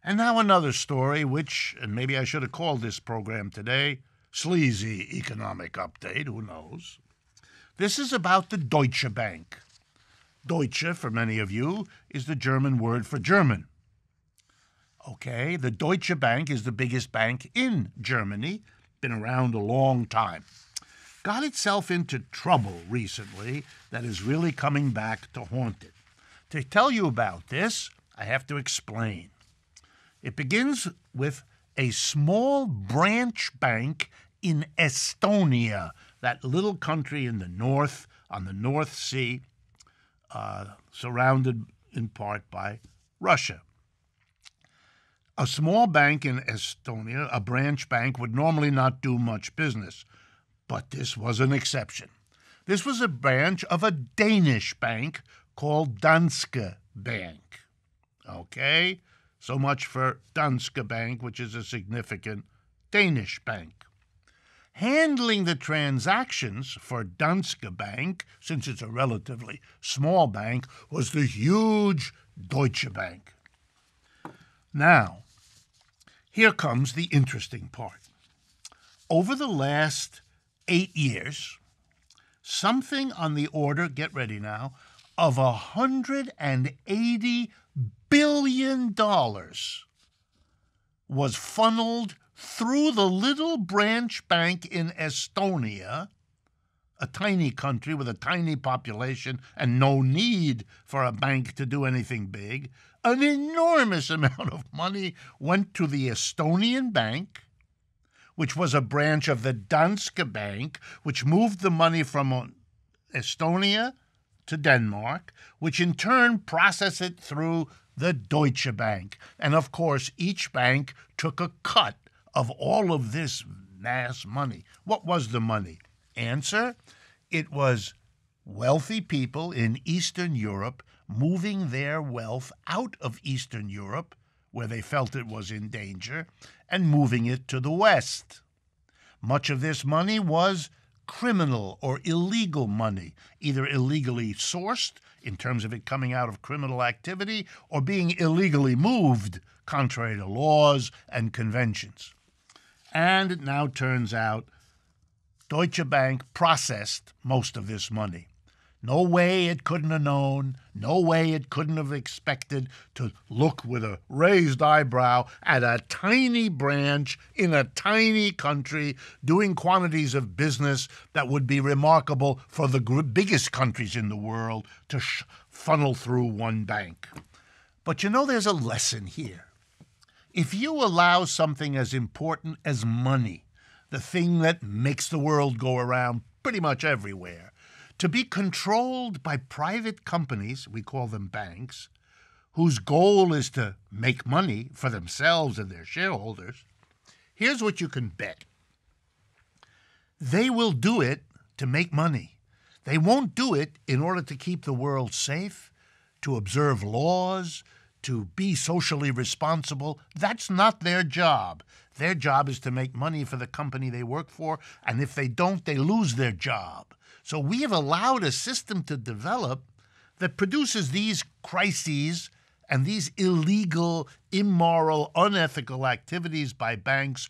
And now another story, which, and maybe I should have called this program today, Sleazy Economic Update, who knows? This is about the Deutsche Bank. Deutsche, for many of you, is the German word for German. Okay, the Deutsche Bank is the biggest bank in Germany, been around a long time. Got itself into trouble recently that is really coming back to haunt it. To tell you about this, I have to explain. It begins with a small branch bank in Estonia, that little country in the north, on the North Sea, surrounded in part by Russia. A small bank in Estonia, a branch bank, would normally not do much business, but this was an exception. This was a branch of a Danish bank called Danske Bank. Okay? So much for Danske Bank, which is a significant Danish bank. Handling the transactions for Danske Bank, since it's a relatively small bank, was the huge Deutsche Bank. Now, here comes the interesting part. Over the last 8 years, something on the order, get ready now, of $180 billion was funneled through the little branch bank in Estonia, a tiny country with a tiny population and no need for a bank to do anything big. An enormous amount of money went to the Estonian bank, which was a branch of the Danske Bank, which moved the money from Estonia to Denmark, which in turn processed it through the Deutsche Bank. And of course, each bank took a cut of all of this mass money. What was the money? Answer, it was wealthy people in Eastern Europe moving their wealth out of Eastern Europe, where they felt it was in danger, and moving it to the West. Much of this money was criminal or illegal money, either illegally sourced in terms of it coming out of criminal activity or being illegally moved contrary to laws and conventions. And it now turns out Deutsche Bank processed most of this money. No way it couldn't have known, no way it couldn't have expected to look with a raised eyebrow at a tiny branch in a tiny country doing quantities of business that would be remarkable for the biggest countries in the world to funnel through one bank. But you know, there's a lesson here. If you allow something as important as money, the thing that makes the world go around pretty much everywhere, to be controlled by private companies, we call them banks, whose goal is to make money for themselves and their shareholders, here's what you can bet. They will do it to make money. They won't do it in order to keep the world safe, to observe laws, to be socially responsible. That's not their job. Their job is to make money for the company they work for, and if they don't, they lose their job. So we have allowed a system to develop that produces these crises and these illegal, immoral, unethical activities by banks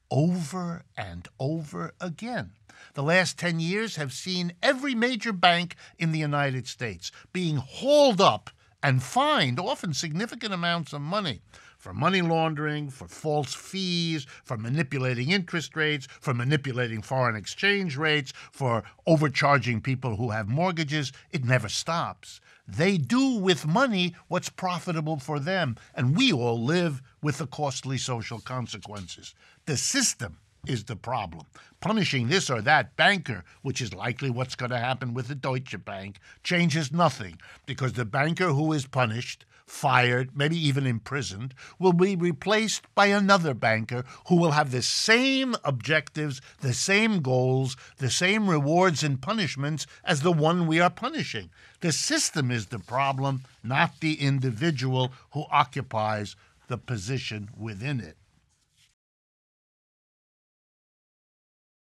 over and over again. The last 10 years have seen every major bank in the United States being hauled up and fined often significant amounts of money for money laundering, for false fees, for manipulating interest rates, for manipulating foreign exchange rates, for overcharging people who have mortgages. It never stops. They do with money what's profitable for them, and we all live with the costly social consequences. The system is the problem. Punishing this or that banker, which is likely what's going to happen with the Deutsche Bank, changes nothing, because the banker who is punished, fired, maybe even imprisoned, will be replaced by another banker who will have the same objectives, the same goals, the same rewards and punishments as the one we are punishing. The system is the problem, not the individual who occupies the position within it.